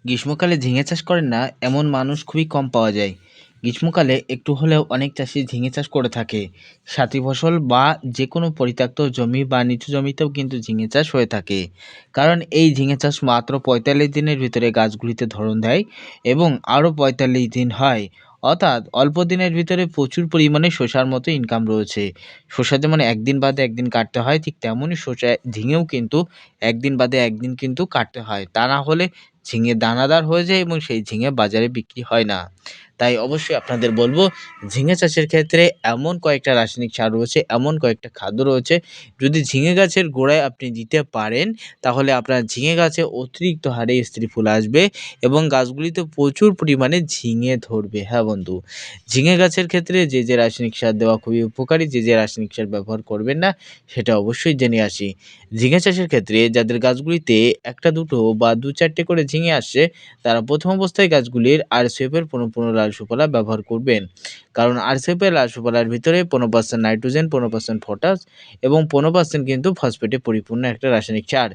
গ্রীষ্মকালে ঝিঙে চাষ করেন না এমন মানুষ খুবই কম পাওয়া যায়। গ্রীষ্মকালে একটু হলেও অনেক চাষি ঝিঙে চাষ করে থাকে। সাথী ফসল বা যে কোনো পরিত্যক্ত জমি বা নিচু জমিতেও কিন্তু ঝিঙে চাষ হয়ে থাকে। কারণ এই ঝিঙে চাষ মাত্র ৪৫ দিনের ভিতরে গাছগুলিতে ধরন দেয় এবং আরও ৪৫ দিন হয়। অর্থাৎ অল্প দিনের ভিতরে প্রচুর পরিমাণে শসার মতো ইনকাম রয়েছে। শসা যেমন একদিন বাদে একদিন কাটতে হয়, ঠিক তেমনই শসা ঝিঙেও কিন্তু একদিন বাদে একদিন কিন্তু কাটতে হয়। তা না হলে ঝিঙে দানাদার হয়ে যায় এবং সেই ঝিঙে বাজারে বিক্রি হয় না। তাই অবশ্যই আপনাদের বলব, ঝিঙে চাষের ক্ষেত্রে এমন কয়েকটা রাসায়নিক সার রয়েছে, এমন কয়েকটা খাদ্য রয়েছে, যদি ঝিঙে গাছের গোড়ায় আপনি দিতে পারেন তাহলে আপনার ঝিঙে গাছে অতিরিক্ত হারে স্ত্রী ফুল আসবে এবং গাছগুলিতে প্রচুর পরিমাণে ঝিঙে ধরবে। হ্যাঁ বন্ধু, ঝিঙে গাছের ক্ষেত্রে যে যে রাসায়নিক সার দেওয়া খুবই উপকারী, যে যে রাসায়নিক সার ব্যবহার করবেন না সেটা অবশ্যই জেনে আসি। ঝিঙে চাষের ক্ষেত্রে যাদের গাছগুলিতে একটা দুটো বা দু চারটে করে ঝিঙে আসছে, তারা প্রথম অবস্থায় গাছগুলির আরসিএফের ১৫ লাল সুফলা ব্যবহার করবেন। কারণ আরসিএফের লাল সুফলার ভিতরে ১৫% নাইট্রোজেন, ১৫% ফসফরাস এবং ১৫% কিন্তু ফসফেটে পরিপূর্ণ একটা রাসায়নিক সার,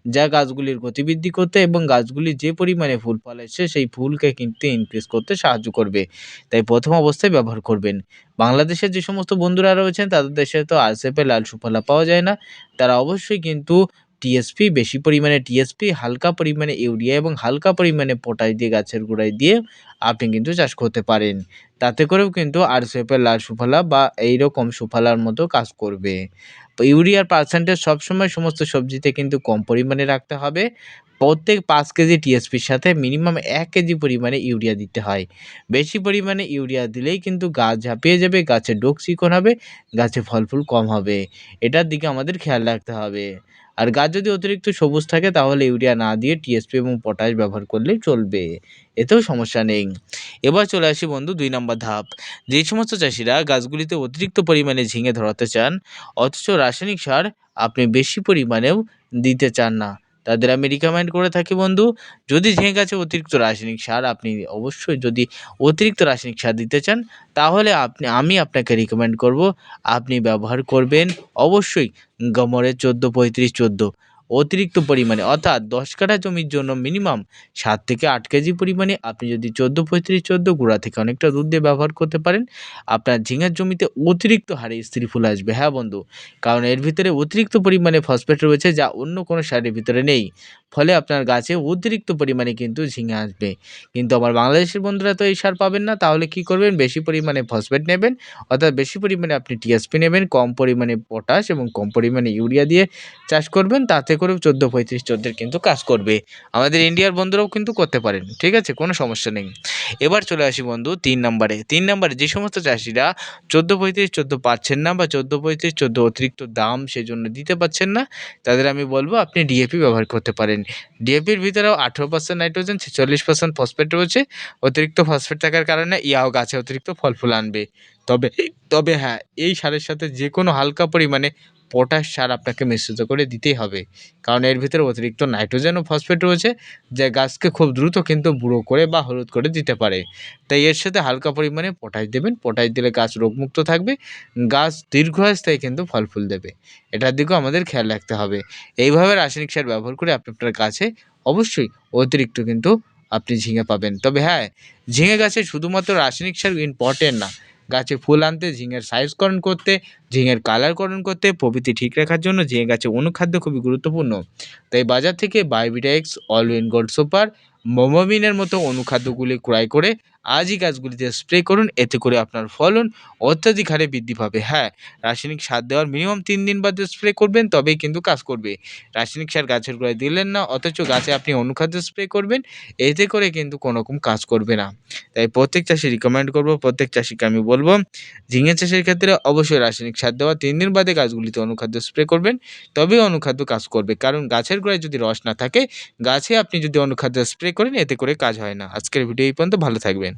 যা গাছগুলির গতিবৃদ্ধি করতে এবং গাছগুলি যে পরিমাণে ফুল ফলাচ্ছে সেই ফুলকে কিন্তু ইনক্রিজ করতে সাহায্য করবে। তাই প্রথম অবস্থায় ব্যবহার করবেন। বাংলাদেশের যে সমস্ত বন্ধুরা রয়েছেন তাদের দেশে তো আরসিএফের লাল সুফলা পাওয়া যায় না, তারা অবশ্যই কিন্তু টিএসপি, বেশি পরিমাণে টিএসপি, হালকা পরিমাণে ইউরিয়া এবং হালকা পরিমাণে পটাশ দিয়ে গাছের গোড়ায় দিয়ে আপনি কিন্তু চাষ করতে পারেন। তাতে করেও কিন্তু আরসিএফের লাল সুফলা বা এইরকম সুফলার মতো কাজ করবে। তো ইউরিয়ার পার্সেন্টেজ সবসময় সমস্ত সবজিতে কিন্তু কম পরিমাণে রাখতে হবে। প্রত্যেক ৫ কেজি টিএসপির সাথে মিনিমাম ১ কেজি পরিমাণে ইউরিয়া দিতে হয়। বেশি পরিমাণে ইউরিয়া দিলেই কিন্তু গাছ ঝাঁপিয়ে যাবে, গাছের ডোক চিকন হবে, গাছে ফল ফুল কম হবে। এটার দিকে আমাদের খেয়াল রাখতে হবে। আর গাছ যদি অতিরিক্ত সবুজ থাকে তাহলে ইউরিয়া না দিয়ে টিএসপি এবং পটাশ ব্যবহার করলেই চলবে, এতেও সমস্যা নেই। এবার চলে আসি বন্ধু ২ নম্বর ধাপ। যেই সমস্ত চাষিরা গাছগুলিতে অতিরিক্ত পরিমাণে ঝিঙে ধরাতে চান অথচ রাসায়নিক সার আপনি বেশি পরিমাণেও দিতে চান না, তাদের আমি রিকমেন্ড করে থাকি বন্ধু, যদি ঝিঙে গাছে অতিরিক্ত রাসায়নিক সার আপনি অবশ্যই যদি অতিরিক্ত রাসায়নিক সার দিতে চান তাহলে আমি আপনাকে রিকমেন্ড করব আপনি ব্যবহার করবেন অবশ্যই গমরের ১৪-৩৫-১৪ অতিরিক্ত পরিমাণে, অর্থাৎ ১০ কাঠা জমির জন্য মিনিমাম ৭ থেকে ৮ কেজি পরিমাণে আপনি যদি ১৪-৩৫-১৪ গুঁড়া থেকে অনেকটা দুধ দিয়ে ব্যবহার করতে পারেন, আপনার ঝিঙের জমিতে অতিরিক্ত হারে স্ত্রী ফুল আসবে। হ্যাঁ বন্ধু, কারণ এর ভিতরে অতিরিক্ত পরিমাণে ফসফেট রয়েছে যা অন্য কোনো সারের ভিতরে নেই। ফলে আপনার গাছে অতিরিক্ত পরিমাণে কিন্তু ঝিঙে আসবে। কিন্তু আমার বাংলাদেশের বন্ধুরা তো এই সার পাবেন না, তাহলে কি করবেন? বেশি পরিমাণে ফসফেট নেবেন, অর্থাৎ বেশি পরিমাণে আপনি টিএসপি নেবেন, কম পরিমাণে পটাশ এবং কম পরিমাণে ইউরিয়া দিয়ে চাষ করবেন, তাতে করেও ১৪-৩৫-১৪ কিন্তু কাজ করবে। আমাদের ইন্ডিয়ার বন্ধুরাও কিন্তু করতে পারেন, ঠিক আছে? কোনো সমস্যা নেই। এবার চলে আসি বন্ধু ৩ নম্বরে। ৩ নম্বরে যে সমস্ত চাষিরা ১৪-৩৫-১৪ পাচ্ছেন না বা ১৪-৩৫-১৪ অতিরিক্ত দাম সেজন্য দিতে পারছেন না, তাদের আমি বলব আপনি ডিএপি ব্যবহার করতে পারেন। ডিএপির ভিতরেও ১৮% নাইট্রোজেন, ৪৬% ফসফেট রয়েছে। অতিরিক্ত ফসফেট থাকার কারণে ইয়াও গাছে অতিরিক্ত ফল ফুল আনবে। তবে তবে হ্যাঁ, এই সারের সাথে যেকোনো হালকা পরিমাণে পটাশ সার আপনাকে মিশ্রিত করে দিতেই হবে। কারণ এর ভিতরে অতিরিক্ত নাইট্রোজেন ও ফসফেট রয়েছে, যা গাছকে খুব দ্রুত কিন্তু বুড়ো করে বা হলুদ করে দিতে পারে। তাই এর সাথে হালকা পরিমাণে পটাশ দেবেন। পটাশ দিলে গাছ রোগমুক্ত থাকবে, গাছ দীর্ঘস্থায়ী কিন্তু ফল ফুল দেবে। এটার দিকেও আমাদের খেয়াল রাখতে হবে। এইভাবে রাসায়নিক সার ব্যবহার করে আপনি আপনার গাছে অবশ্যই অতিরিক্ত কিন্তু আপনি ঝিঙে পাবেন। তবে হ্যাঁ, ঝিঙে গাছে শুধুমাত্র রাসায়নিক সার ইম্পর্টেন্ট না। গাছে ফুল আনতে, ঝিঙের সাইজকরণ করতে, ঝিঙের কালারকরণ করতে, প্রভৃতি ঠিক রাখার জন্য ঝিঙে গাছে অনুখাদ্য খুবই গুরুত্বপূর্ণ। তাই বাজার থেকে Biovita X, all in gold super, মোমোমিনের মতো অনুখাদ্যগুলি ক্রয় করে আজই গাছগুলিতে স্প্রে করুন। এতে করে আপনার ফলন অত্যাধিক হারে বৃদ্ধি পাবে। হ্যাঁ, রাসায়নিক সার দেওয়ার মিনিমাম ৩ দিন বাদে স্প্রে করবেন, তবেই কিন্তু কাজ করবে। রাসায়নিক সার গাছের গোড়ায় দিলেন না অথচ গাছে আপনি অনুখাদ্য স্প্রে করবেন, এতে করে কিন্তু কোনোরকম কাজ করবে না। তাই প্রত্যেক চাষি রিকমেন্ড করব, প্রত্যেক চাষিকে আমি বলব, ঝিঙে চাষের ক্ষেত্রে অবশ্যই রাসায়নিক সার দেওয়া ৩ দিন বাদে গাছগুলিতে অনুখাদ্য স্প্রে করবেন, তবেই অনুখাদ্য কাজ করবে। কারণ গাছের গোড়ায় যদি রস না থাকে, গাছে আপনি যদি অনুখাদ্য স্প্রে করেন এতে করে কাজ হয় না। আজকের ভিডিও এই পর্যন্ত, ভালো থাকবেন।